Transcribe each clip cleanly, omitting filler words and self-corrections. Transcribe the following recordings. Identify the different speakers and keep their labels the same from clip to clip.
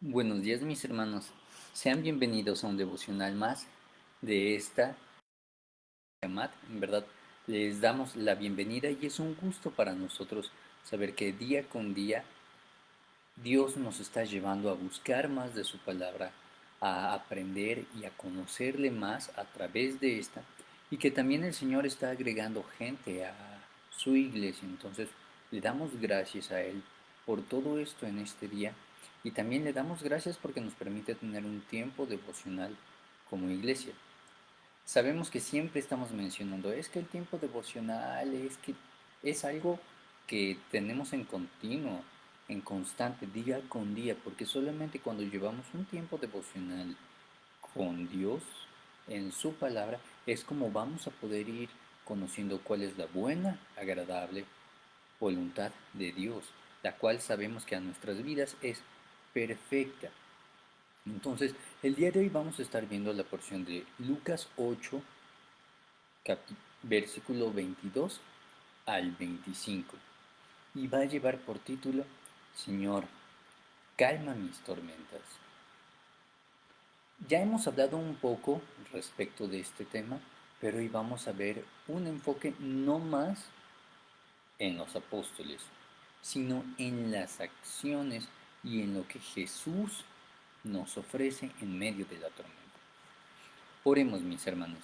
Speaker 1: Buenos días mis hermanos, sean bienvenidos a un devocional más de esta llamada. En verdad les damos la bienvenida y es un gusto para nosotros saber que día con día Dios nos está llevando a buscar más de su palabra, a aprender y a conocerle más a través de esta y que también el Señor está agregando gente a su iglesia. Entonces le damos gracias a Él por todo esto en este día y también le damos gracias porque nos permite tener un tiempo devocional como iglesia. Sabemos que siempre estamos mencionando, es que el tiempo devocional es algo que tenemos en continuo, en constante, día con día, porque solamente cuando llevamos un tiempo devocional con Dios en su palabra es como vamos a poder ir conociendo cuál es la buena, agradable voluntad de Dios, la cual sabemos que a nuestras vidas es perfecta. Entonces, el día de hoy vamos a estar viendo la porción de Lucas 8, versículo 22 al 25. Y va a llevar por título, Señor, calma mis tormentas. Ya hemos hablado un poco respecto de este tema, pero hoy vamos a ver un enfoque no más en los apóstoles, sino en las acciones y en lo que Jesús nos ofrece en medio de la tormenta. Oremos, mis hermanos.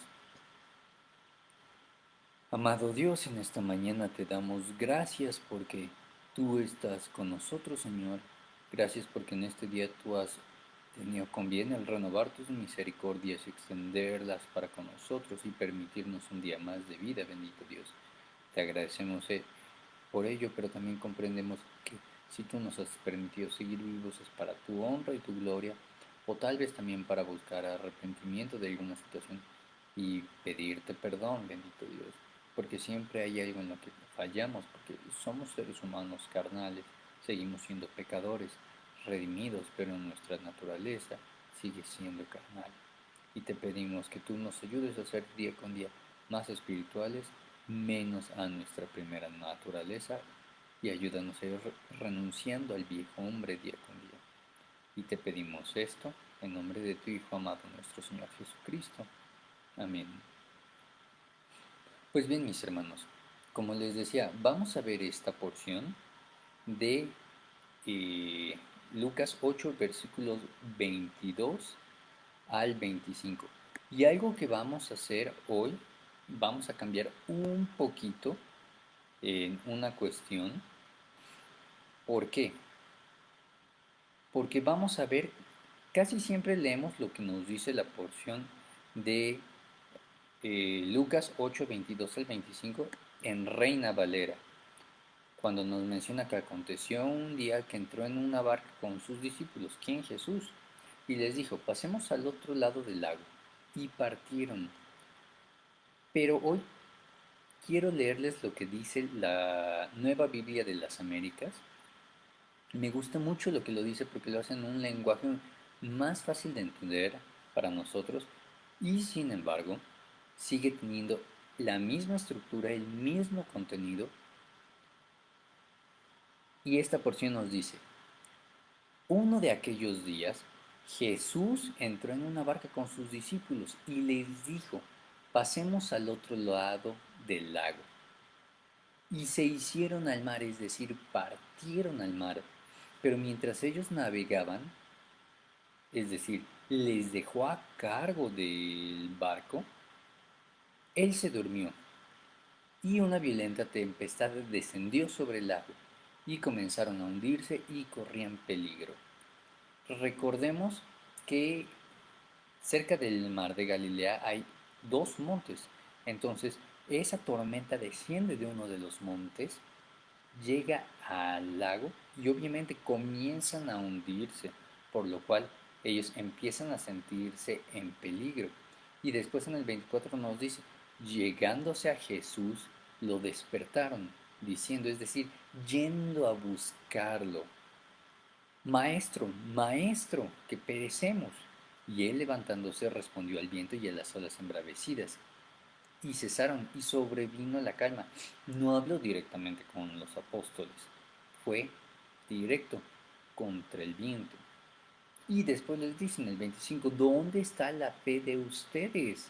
Speaker 1: Amado Dios, en esta mañana te damos gracias porque tú estás con nosotros, Señor. Gracias porque en este día tú has tenido con bien el renovar tus misericordias, extenderlas para con nosotros y permitirnos un día más de vida, bendito Dios. Te agradecemos por ello, pero también comprendemos que si tú nos has permitido seguir vivos es para tu honra y tu gloria, o tal vez también para buscar arrepentimiento de alguna situación y pedirte perdón, bendito Dios, porque siempre hay algo en lo que fallamos, porque somos seres humanos carnales, seguimos siendo pecadores, redimidos, pero nuestra naturaleza sigue siendo carnal. Y te pedimos que tú nos ayudes a ser día con día más espirituales, menos a nuestra primera naturaleza, y ayúdanos a ir renunciando al viejo hombre día con día. Y te pedimos esto en nombre de tu Hijo amado, nuestro Señor Jesucristo. Amén. Pues bien, mis hermanos, como les decía, vamos a ver esta porción de eh, Lucas 8, versículos 22 al 25. Y algo que vamos a hacer hoy, vamos a cambiar un poquito en una cuestión. ¿Por qué? Porque vamos a ver, casi siempre leemos lo que nos dice la porción de Lucas 8, 22 al 25 en Reina Valera, cuando nos menciona que aconteció un día que entró en una barca con sus discípulos, ¿quién? Jesús, y les dijo, pasemos al otro lado del lago, y partieron. Pero hoy quiero leerles lo que dice la Nueva Biblia de las Américas. Me gusta mucho lo que lo dice porque lo hace en un lenguaje más fácil de entender para nosotros y sin embargo sigue teniendo la misma estructura, el mismo contenido. Y esta porción nos dice, uno de aquellos días Jesús entró en una barca con sus discípulos y les dijo, pasemos al otro lado del lago. Y se hicieron al mar, es decir, partieron al mar. Pero mientras ellos navegaban, es decir, les dejó a cargo del barco, él se durmió y una violenta tempestad descendió sobre el lago y comenzaron a hundirse y corrían peligro. Recordemos que cerca del mar de Galilea hay dos montes, entonces esa tormenta desciende de uno de los montes, llega al lago y obviamente comienzan a hundirse, por lo cual ellos empiezan a sentirse en peligro. Y después en el 24 nos dice, llegándose a Jesús, lo despertaron, diciendo, es decir, yendo a buscarlo. Maestro, maestro, que perecemos. Y él levantándose respondió al viento y a las olas embravecidas, y cesaron y sobrevino la calma. No habló directamente con los apóstoles, fue directo contra el viento. Y después les dice en el 25, ¿dónde está la fe de ustedes?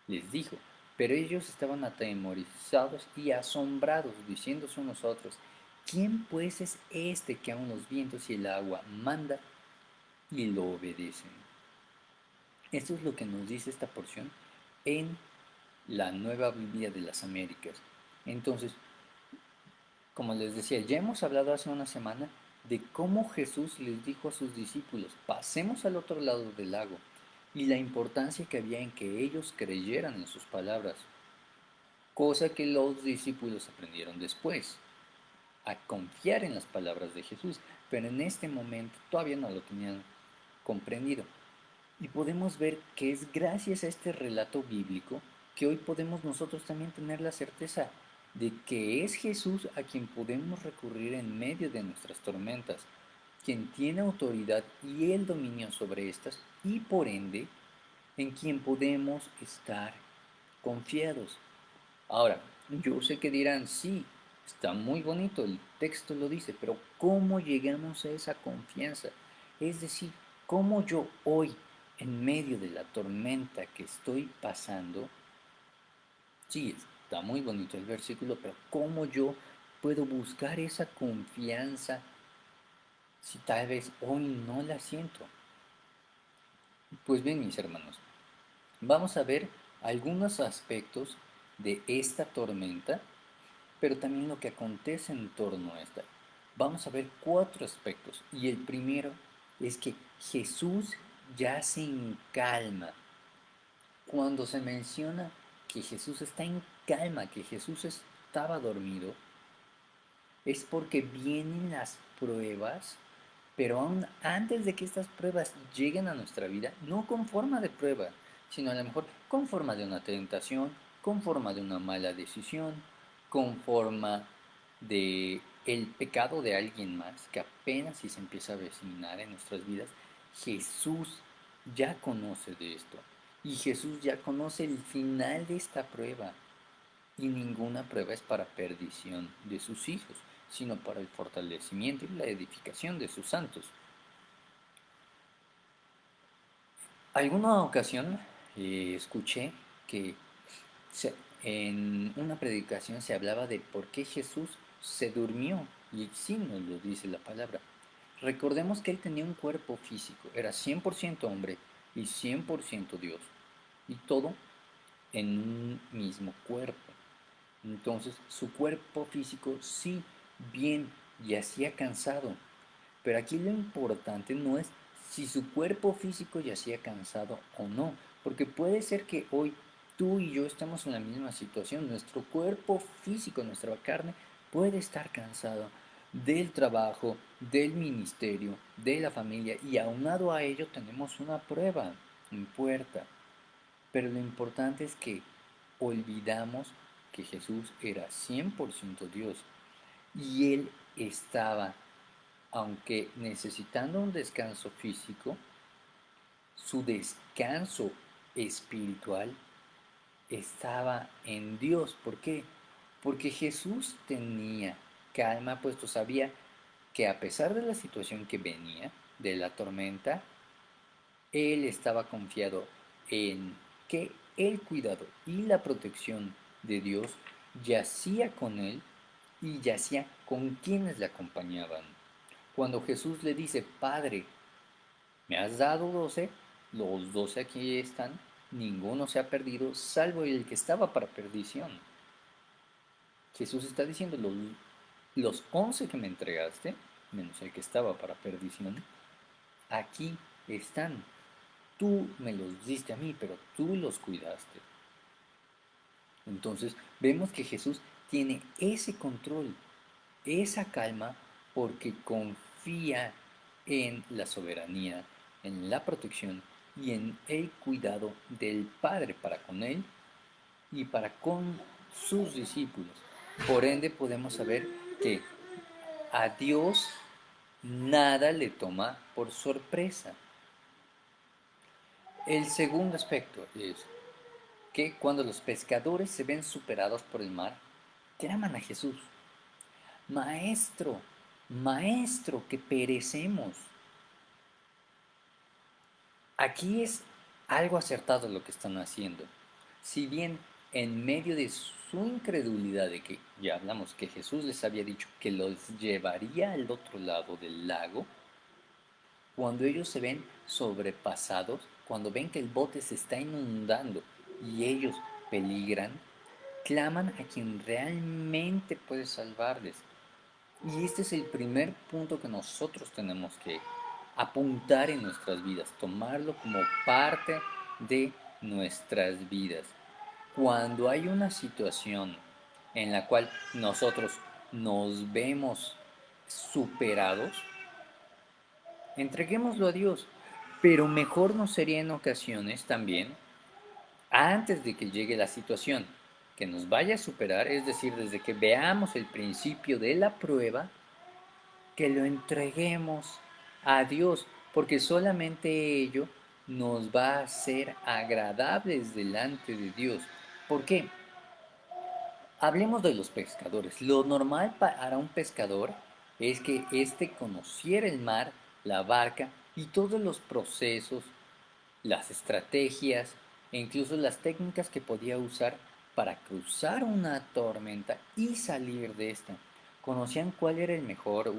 Speaker 1: Les dijo, pero ellos estaban atemorizados y asombrados, diciéndose unos a otros, ¿quién pues es este que aun los vientos y el agua manda y lo obedecen? Esto es lo que nos dice esta porción en la Nueva Biblia de las Américas. Entonces, como les decía, ya hemos hablado hace una semana de cómo Jesús les dijo a sus discípulos, pasemos al otro lado del lago, y la importancia que había en que ellos creyeran en sus palabras, cosa que los discípulos aprendieron después, a confiar en las palabras de Jesús, pero en este momento todavía no lo tenían comprendido. Y podemos ver que es gracias a este relato bíblico que hoy podemos nosotros también tener la certeza de que es Jesús a quien podemos recurrir en medio de nuestras tormentas, quien tiene autoridad y el dominio sobre estas y por ende en quien podemos estar confiados. Ahora, yo sé que dirán, sí, está muy bonito, el texto lo dice, pero ¿cómo llegamos a esa confianza? Es decir, ¿cómo yo hoy, en medio de la tormenta que estoy pasando, sí, está muy bonito el versículo, pero ¿cómo yo puedo buscar esa confianza si tal vez hoy no la siento? Pues bien, mis hermanos, vamos a ver algunos aspectos de esta tormenta, pero también lo que acontece en torno a esta. Vamos a ver cuatro aspectos y el primero es que Jesús yace en calma. Cuando se menciona que Jesús está en calma, que Jesús estaba dormido, es porque vienen las pruebas, pero aún antes de que estas pruebas lleguen a nuestra vida, no con forma de prueba, sino a lo mejor con forma de una tentación, con forma de una mala decisión, con forma de el pecado de alguien más, que apenas si se empieza a vecinar en nuestras vidas. Jesús ya conoce de esto y Jesús ya conoce el final de esta prueba. Y ninguna prueba es para perdición de sus hijos, sino para el fortalecimiento y la edificación de sus santos. Alguna ocasión escuché que se- en una predicación se hablaba de por qué Jesús se durmió, y sí nos lo dice la palabra. Recordemos que él tenía un cuerpo físico, era 100% hombre y 100% Dios, y todo en un mismo cuerpo. Entonces su cuerpo físico sí, bien, yacía cansado, pero aquí lo importante no es si su cuerpo físico yacía cansado o no, porque puede ser que hoy tú y yo estemos en la misma situación, nuestro cuerpo físico, nuestra carne puede estar cansado del trabajo, del ministerio, de la familia y aunado a ello tenemos una prueba en puerta. Pero lo importante es que olvidamos que Jesús era 100% Dios y Él estaba, aunque necesitando un descanso físico, su descanso espiritual estaba en Dios. ¿Por qué? Porque Jesús tenía calma, puesto sabía que a pesar de la situación que venía, de la tormenta, Él estaba confiado en que el cuidado y la protección de Dios yacía con él y yacía con quienes le acompañaban. Cuando Jesús le dice, Padre, me has dado 12, los 12 aquí están, ninguno se ha perdido, salvo el que estaba para perdición. Jesús está diciendo, los 11 que me entregaste, menos el que estaba para perdición, aquí están. Tú me los diste a mí, pero tú los cuidaste. Entonces vemos que Jesús tiene ese control, esa calma, porque confía en la soberanía, en la protección y en el cuidado del Padre para con él y para con sus discípulos. Por ende podemos saber que a Dios nada le toma por sorpresa. El segundo aspecto es que cuando los pescadores se ven superados por el mar, claman a Jesús, Maestro, Maestro, que perecemos. Aquí es algo acertado lo que están haciendo. Si bien en medio de su incredulidad de que ya hablamos que Jesús les había dicho que los llevaría al otro lado del lago, cuando ellos se ven sobrepasados, cuando ven que el bote se está inundando y ellos peligran, claman a quien realmente puede salvarles. Y este es el primer punto que nosotros tenemos que apuntar en nuestras vidas, tomarlo como parte de nuestras vidas. Cuando hay una situación en la cual nosotros nos vemos superados, entreguémoslo a Dios. Pero mejor nos sería en ocasiones también, antes de que llegue la situación que nos vaya a superar, es decir, desde que veamos el principio de la prueba, que lo entreguemos a Dios, porque solamente ello nos va a hacer agradables delante de Dios. ¿Por qué? Hablemos de los pescadores. Lo normal para un pescador es que éste conociera el mar, la barca y todos los procesos, las estrategias e incluso las técnicas que podía usar para cruzar una tormenta y salir de esta. Conocían cuál era el mejor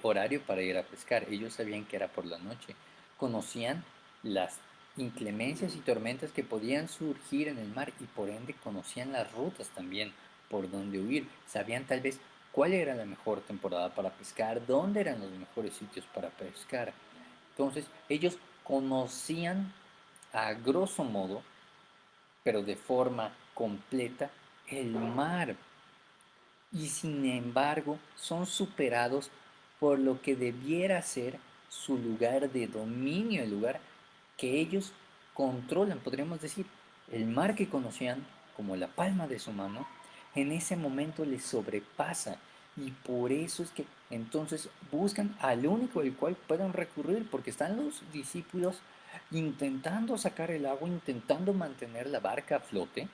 Speaker 1: horario para ir a pescar. Ellos sabían que era por la noche. Conocían las inclemencias y tormentas que podían surgir en el mar y por ende conocían las rutas también por donde huir. Sabían tal vez cuál era la mejor temporada para pescar, dónde eran los mejores sitios para pescar. Entonces ellos conocían a grosso modo, pero de forma completa, el mar y sin embargo son superados por lo que debiera ser su lugar de dominio, el lugar que ellos controlan, podríamos decir, el mar que conocían como la palma de su mano, en ese momento les sobrepasa y por eso es que entonces buscan al único al cual pueden recurrir, porque están los discípulos intentando sacar el agua, intentando mantener la barca a flote,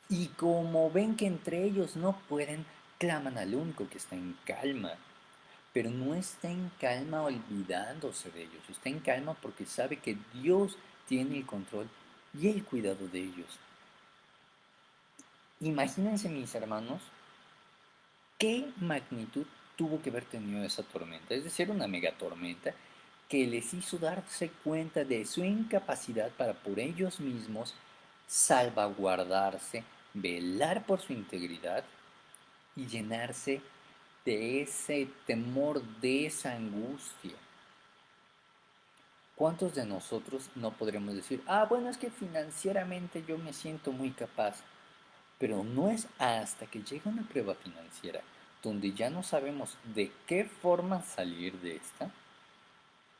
Speaker 1: y como ven que entre ellos no pueden, claman al único que está en calma. Pero no está en calma olvidándose de ellos, está en calma porque sabe que Dios tiene el control y el cuidado de ellos. Imagínense, mis hermanos, qué magnitud tuvo que haber tenido esa tormenta, es decir, una megatormenta que les hizo darse cuenta de su incapacidad para por ellos mismos salvaguardarse, velar por su integridad y llenarse de ese temor, de esa angustia. ¿Cuántos de nosotros no podremos decir, bueno, es que financieramente yo me siento muy capaz? Pero no es hasta que llega una prueba financiera donde ya no sabemos de qué forma salir de esta,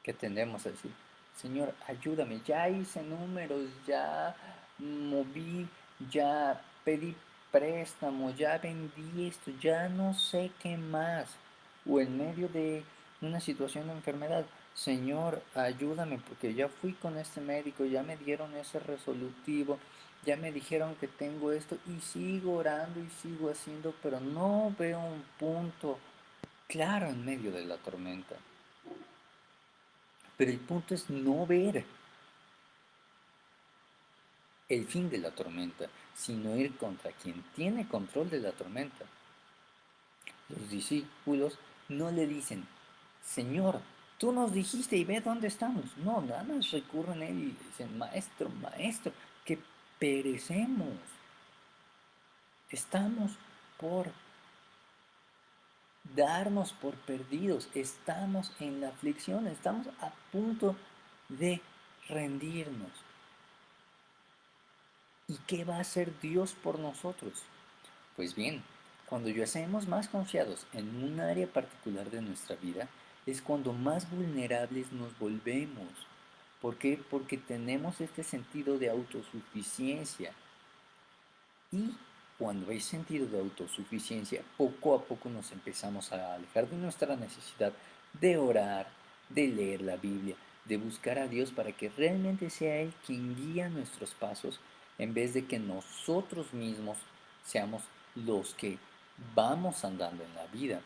Speaker 1: que tendemos a decir, Señor, ayúdame, ya hice números, ya moví, ya pedí préstamo, ya vendí esto, ya no sé qué más. O en medio de una situación de enfermedad, Señor, ayúdame porque ya fui con este médico, ya me dieron ese resolutivo, ya me dijeron que tengo esto y sigo orando y sigo haciendo, pero no veo un punto claro en medio de la tormenta. Pero el punto es no ver el fin de la tormenta, sino ir contra quien tiene control de la tormenta. Los discípulos no le dicen, Señor, tú nos dijiste y ve dónde estamos. No, nada más recurren a él y dicen, Maestro, Maestro, que perecemos. Estamos por darnos por perdidos. Estamos en la aflicción, estamos a punto de rendirnos. ¿Y qué va a hacer Dios por nosotros? Pues bien, cuando ya seamos más confiados en un área particular de nuestra vida, es cuando más vulnerables nos volvemos. ¿Por qué? Porque tenemos este sentido de autosuficiencia. Y cuando hay sentido de autosuficiencia, poco a poco nos empezamos a alejar de nuestra necesidad de orar, de leer la Biblia, de buscar a Dios para que realmente sea Él quien guía nuestros pasos, en vez de que nosotros mismos seamos los que vamos andando en la vida.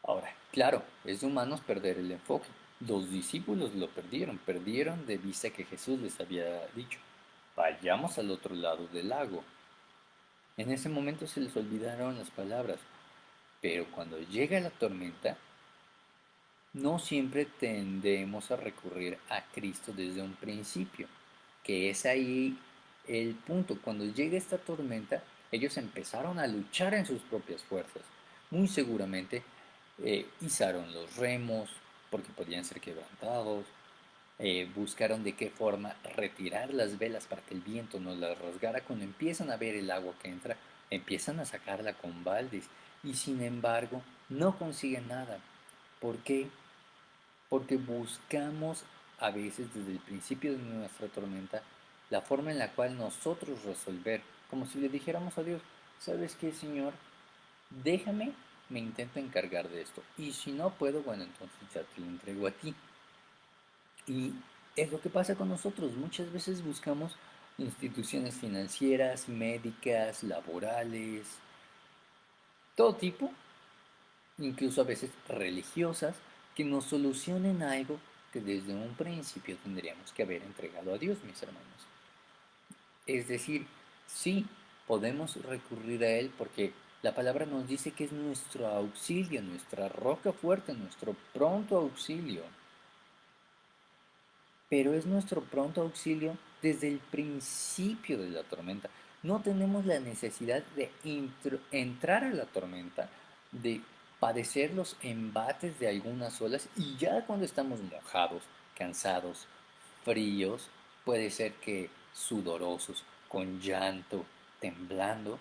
Speaker 1: Ahora, claro, es de humanos perder el enfoque. Los discípulos lo perdieron de vista que Jesús les había dicho, vayamos al otro lado del lago. En ese momento se les olvidaron las palabras, pero cuando llega la tormenta, no siempre tendemos a recurrir a Cristo desde un principio, que es ahí el punto. Cuando llega esta tormenta, ellos empezaron a luchar en sus propias fuerzas. Muy seguramente izaron los remos porque podían ser quebrantados, buscaron de qué forma retirar las velas para que el viento no las rasgara. Cuando empiezan a ver el agua que entra, empiezan a sacarla con baldes y sin embargo no consiguen nada. ¿Por qué? Porque buscamos a veces desde el principio de nuestra tormenta la forma en la cual nosotros resolver, como si le dijéramos a Dios, ¿sabes qué, Señor? Déjame, me intento encargar de esto. Y si no puedo, bueno, entonces ya te lo entrego a ti. Y es lo que pasa con nosotros. Muchas veces buscamos instituciones financieras, médicas, laborales, todo tipo, incluso a veces religiosas, que nos solucionen algo que desde un principio tendríamos que haber entregado a Dios, mis hermanos. Es decir, sí, podemos recurrir a Él porque la palabra nos dice que es nuestro auxilio, nuestra roca fuerte, nuestro pronto auxilio. Pero es nuestro pronto auxilio desde el principio de la tormenta. No tenemos la necesidad de entrar a la tormenta, de padecer los embates de algunas olas y ya cuando estamos mojados, cansados, fríos, puede ser que sudorosos, con llanto, temblando,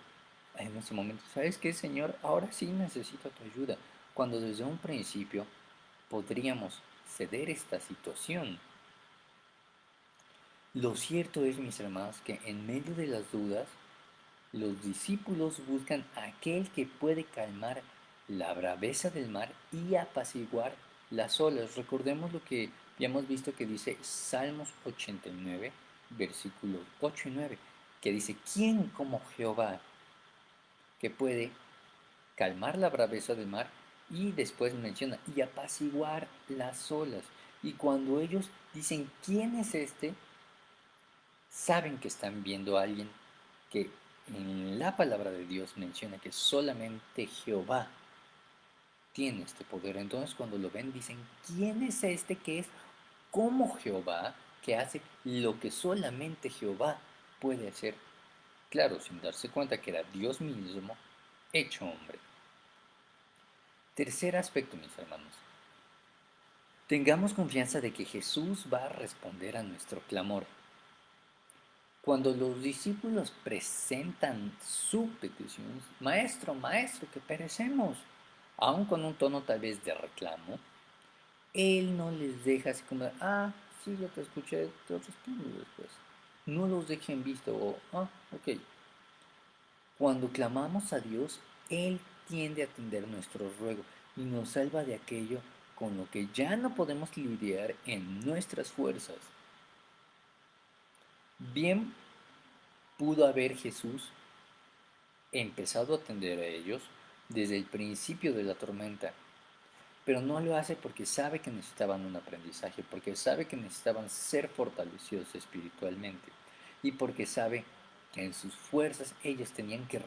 Speaker 1: en ese momento, ¿sabes qué, Señor? Ahora sí necesito tu ayuda. Cuando desde un principio podríamos ceder esta situación. Lo cierto es, mis hermanos, que en medio de las dudas, los discípulos buscan a aquel que puede calmar la braveza del mar y apaciguar las olas. Recordemos lo que habíamos visto que dice Salmos 89, versículos 8 y 9, que dice, ¿quién como Jehová que puede calmar la braveza del mar? Y después menciona, y apaciguar las olas. Y cuando ellos dicen, ¿quién es este? Saben que están viendo a alguien que en la palabra de Dios menciona que solamente Jehová tiene este poder. Entonces cuando lo ven dicen, ¿quién es este que es como Jehová, que hace lo que solamente Jehová puede hacer? Claro, sin darse cuenta que era Dios mismo hecho hombre. Tercer aspecto, mis hermanos. Tengamos confianza de que Jesús va a responder a nuestro clamor. Cuando los discípulos presentan su petición, maestro, maestro, que perecemos, aun con un tono tal vez de reclamo, él no les deja así como, sí, ya te escuché, te respondo después. No los dejen en visto o, ok. Cuando clamamos a Dios, Él tiende a atender nuestro ruego y nos salva de aquello con lo que ya no podemos lidiar en nuestras fuerzas. Bien pudo haber Jesús empezado a atender a ellos desde el principio de la tormenta, pero no lo hace porque sabe que necesitaban un aprendizaje, porque sabe que necesitaban ser fortalecidos espiritualmente y porque sabe que en sus fuerzas ellos tenían que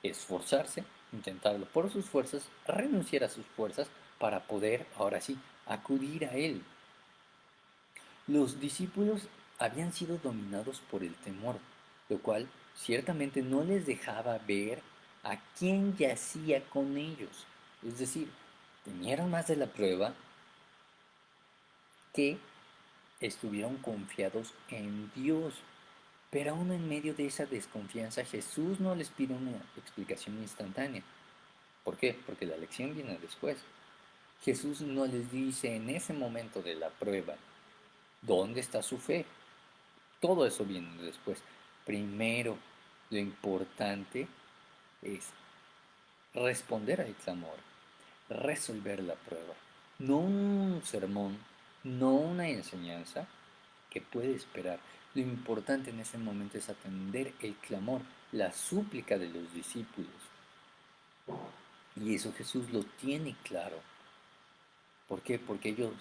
Speaker 1: esforzarse, intentarlo por sus fuerzas, renunciar a sus fuerzas para poder, ahora sí, acudir a Él. Los discípulos habían sido dominados por el temor, lo cual ciertamente no les dejaba ver a quién yacía con ellos. Es decir, temieron más de la prueba que estuvieron confiados en Dios. Pero aún en medio de esa desconfianza, Jesús no les pide una explicación instantánea. ¿Por qué? Porque la lección viene después. Jesús no les dice en ese momento de la prueba, ¿dónde está su fe? Todo eso viene después. Primero, lo importante es responder al clamor, resolver la prueba. No un sermón, no una enseñanza que puede esperar. Lo importante en ese momento es atender el clamor, la súplica de los discípulos. Y eso Jesús lo tiene claro. ¿Por qué? Porque ellos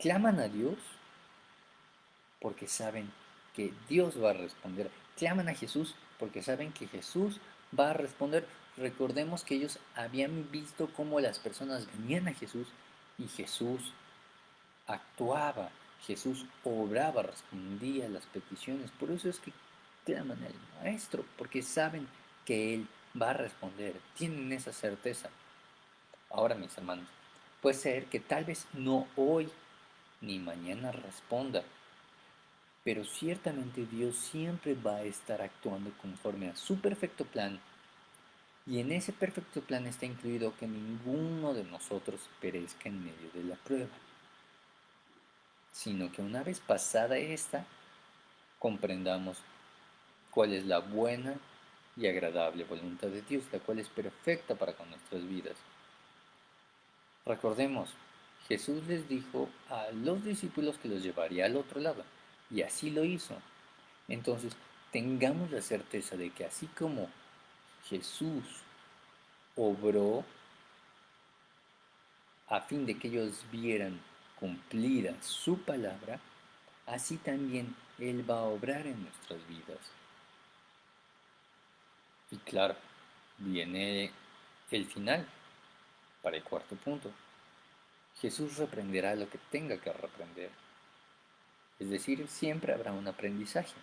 Speaker 1: Claman a Dios porque saben que Dios va a responder. Claman a Jesús porque saben que Jesús va a responder. Recordemos que ellos habían visto cómo las personas venían a Jesús y Jesús actuaba, Jesús obraba, respondía a las peticiones. Por eso es que claman al Maestro, porque saben que Él va a responder, tienen esa certeza. Ahora, mis hermanos, puede ser que tal vez no hoy ni mañana responda, pero ciertamente Dios siempre va a estar actuando conforme a su perfecto plan. Y en ese perfecto plan está incluido que ninguno de nosotros perezca en medio de la prueba, sino que una vez pasada esta, comprendamos cuál es la buena y agradable voluntad de Dios, la cual es perfecta para con nuestras vidas. Recordemos, Jesús les dijo a los discípulos que los llevaría al otro lado, y así lo hizo. Entonces, tengamos la certeza de que así como Jesús obró a fin de que ellos vieran cumplida su palabra, así también Él va a obrar en nuestras vidas. Y claro, viene el final para el cuarto punto. Jesús reprenderá lo que tenga que reprender. Es decir, siempre habrá un aprendizaje.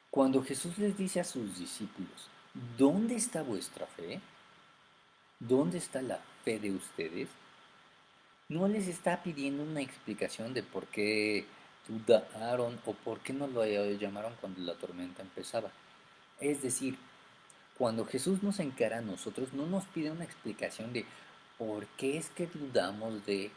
Speaker 1: Cuando Jesús les dice a sus discípulos, ¿dónde está vuestra fe? ¿Dónde está la fe de ustedes? No les está pidiendo una explicación de por qué dudaron o por qué no lo llamaron cuando la tormenta empezaba. Es decir, cuando Jesús nos encara a nosotros, no nos pide una explicación de por qué es que dudamos de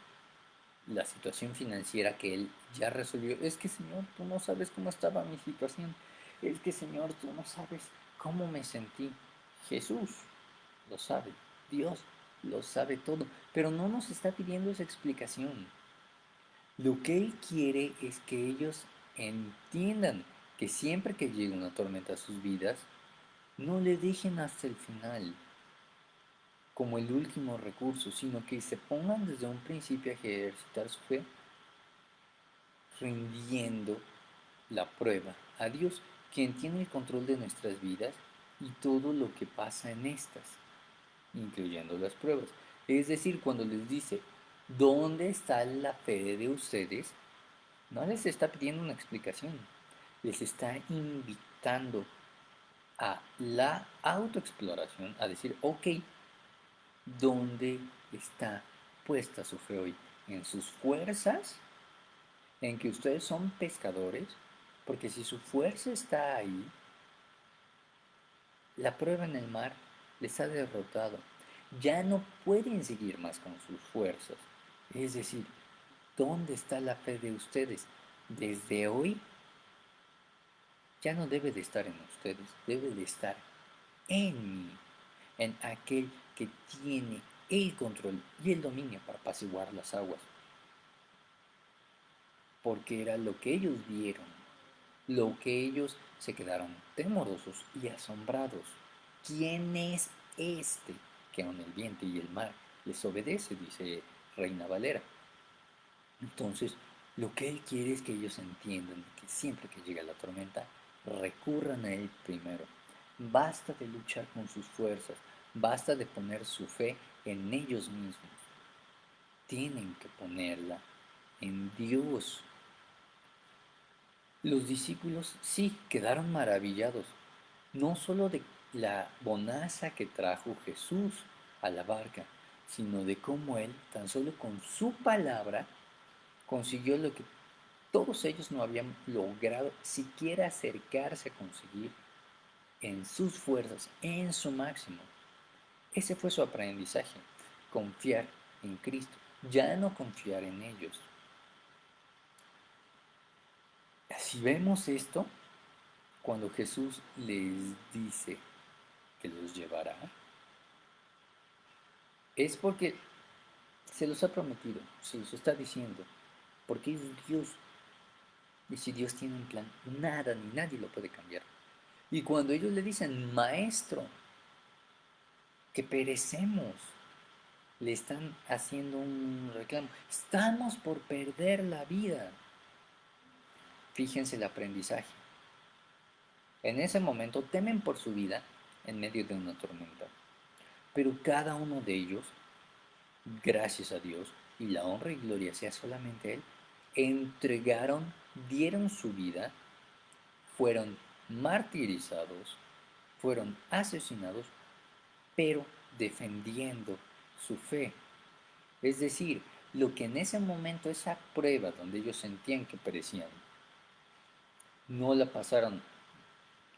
Speaker 1: la situación financiera que Él ya resolvió. Es que, Señor, tú no sabes cómo estaba mi situación. Es que, Señor, tú no sabes cómo me sentí. Jesús lo sabe, Dios lo sabe todo, pero no nos está pidiendo esa explicación. Lo que Él quiere es que ellos entiendan que siempre que llegue una tormenta a sus vidas, no le dejen hasta el final como el último recurso, sino que se pongan desde un principio a ejercitar su fe, rindiendo la prueba a Dios, quien tiene el control de nuestras vidas y todo lo que pasa en estas, incluyendo las pruebas. Es decir, cuando les dice, ¿dónde está la fe de ustedes? No les está pidiendo una explicación, les está invitando a la autoexploración, a decir, ok, ¿dónde está puesta su fe hoy? ¿En sus fuerzas? ¿En que ustedes son pescadores? Porque si su fuerza está ahí, la prueba en el mar les ha derrotado. Ya no pueden seguir más con sus fuerzas. Es decir, ¿dónde está la fe de ustedes? Desde hoy ya no debe de estar en ustedes, debe de estar en mí, en aquel que tiene el control y el dominio para apaciguar las aguas. Porque era lo que ellos vieron, lo que ellos se quedaron temorosos y asombrados. ¿Quién es este que aun el viento y el mar les obedece? Dice Reina Valera. Entonces, lo que él quiere es que ellos entiendan que siempre que llega la tormenta, recurran a él primero. Basta de luchar con sus fuerzas, basta de poner su fe en ellos mismos. Tienen que ponerla en Dios. Los discípulos sí quedaron maravillados, no solo de la bonanza que trajo Jesús a la barca, sino de cómo él, tan solo con su palabra, consiguió lo que todos ellos no habían logrado siquiera acercarse a conseguir en sus fuerzas, en su máximo. Ese fue su aprendizaje, confiar en Cristo, ya no confiar en ellos. Si vemos esto, cuando Jesús les dice que los llevará, es porque se los ha prometido, se los está diciendo, porque es Dios. Y si Dios tiene un plan, nada ni nadie lo puede cambiar. Y cuando ellos le dicen, maestro, que perecemos, le están haciendo un reclamo. Estamos por perder la vida. Fíjense el aprendizaje. En ese momento temen por su vida en medio de una tormenta. Pero cada uno de ellos, gracias a Dios, y la honra y gloria sea solamente a Él, entregaron, dieron su vida, fueron martirizados, fueron asesinados, pero defendiendo su fe. Es decir, lo que en ese momento, esa prueba donde ellos sentían que perecían, no la pasaron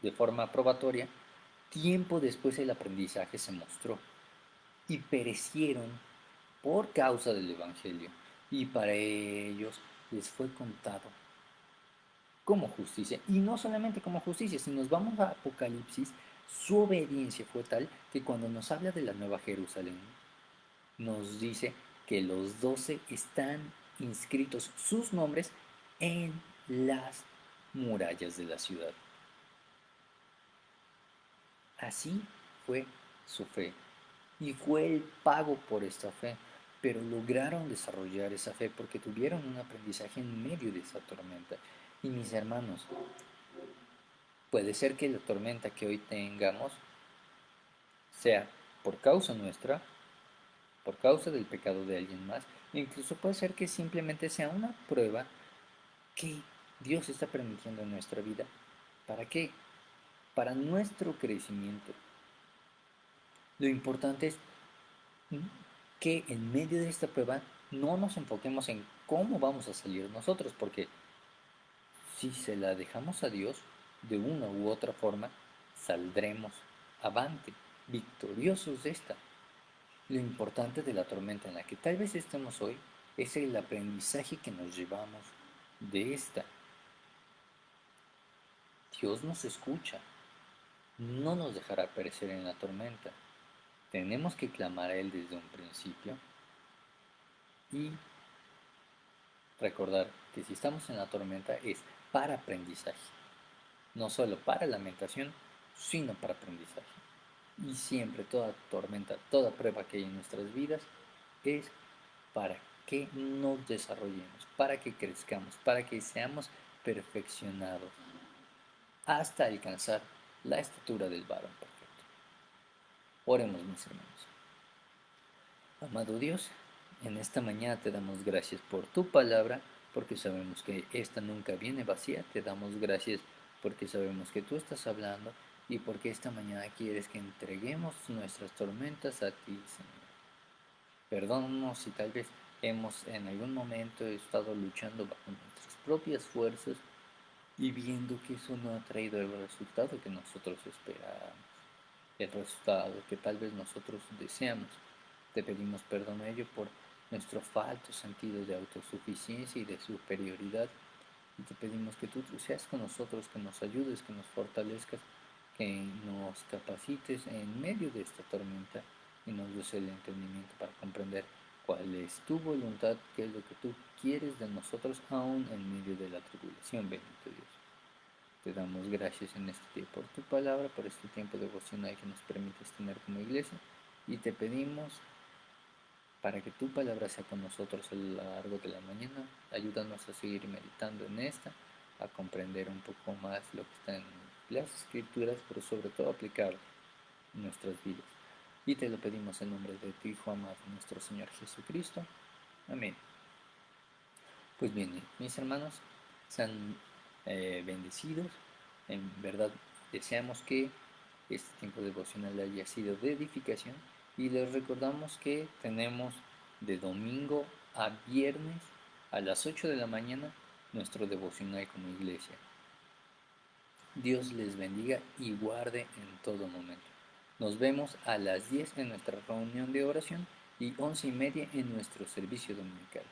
Speaker 1: de forma probatoria, tiempo después el aprendizaje se mostró y perecieron por causa del Evangelio, y para ellos les fue contado como justicia, y no solamente como justicia. Si nos vamos a Apocalipsis, su obediencia fue tal que cuando nos habla de la Nueva Jerusalén, nos dice que los 12 están inscritos sus nombres en las murallas de la ciudad. Así fue su fe, y fue el pago por esta fe, pero lograron desarrollar esa fe porque tuvieron un aprendizaje en medio de esa tormenta. Y mis hermanos, puede ser que la tormenta que hoy tengamos sea por causa nuestra, por causa del pecado de alguien más, e incluso puede ser que simplemente sea una prueba que Dios está permitiendo en nuestra vida. ¿Para qué? Para nuestro crecimiento. Lo importante es que en medio de esta prueba no nos enfoquemos en cómo vamos a salir nosotros, porque si se la dejamos a Dios, de una u otra forma, saldremos avante, victoriosos de esta. Lo importante de la tormenta en la que tal vez estemos hoy es el aprendizaje que nos llevamos de esta. Dios nos escucha, no nos dejará perecer en la tormenta. Tenemos que clamar a Él desde un principio y recordar que si estamos en la tormenta es para aprendizaje, no solo para lamentación, sino para aprendizaje. Y siempre toda tormenta, toda prueba que hay en nuestras vidas es para que nos desarrollemos, para que crezcamos, para que seamos perfeccionados hasta alcanzar la estatura del varón perfecto. Oremos, mis hermanos. Amado Dios, en esta mañana te damos gracias por tu palabra, porque sabemos que esta nunca viene vacía. Te damos gracias porque sabemos que tú estás hablando y porque esta mañana quieres que entreguemos nuestras tormentas a ti, Señor. Perdónanos si tal vez hemos en algún momento estado luchando bajo nuestras propias fuerzas y viendo que eso no ha traído el resultado que nosotros esperábamos, el resultado que tal vez nosotros deseamos. Te pedimos perdón a ello por nuestro falto sentido de autosuficiencia y de superioridad. Y te pedimos que tú seas con nosotros, que nos ayudes, que nos fortalezcas, que nos capacites en medio de esta tormenta y nos des el entendimiento para comprender cuál es tu voluntad, qué es lo que tú quieres de nosotros, aún en medio de la tribulación, bendito Dios. Te damos gracias en este día por tu palabra, por este tiempo devocional que nos permites tener como iglesia, y te pedimos para que tu palabra sea con nosotros a lo largo de la mañana. Ayúdanos a seguir meditando en esta, a comprender un poco más lo que está en las escrituras, pero sobre todo aplicarlo en nuestras vidas. Y te lo pedimos en nombre de tu Hijo amado, nuestro Señor Jesucristo. Amén. Pues bien, mis hermanos, sean bendecidos. En verdad, deseamos que este tiempo devocional haya sido de edificación, y les recordamos que tenemos de domingo a viernes a las 8 de la mañana nuestro devocional como iglesia. Dios les bendiga y guarde en todo momento. Nos vemos a las 10 en nuestra reunión de oración y 11:30 en nuestro servicio dominical.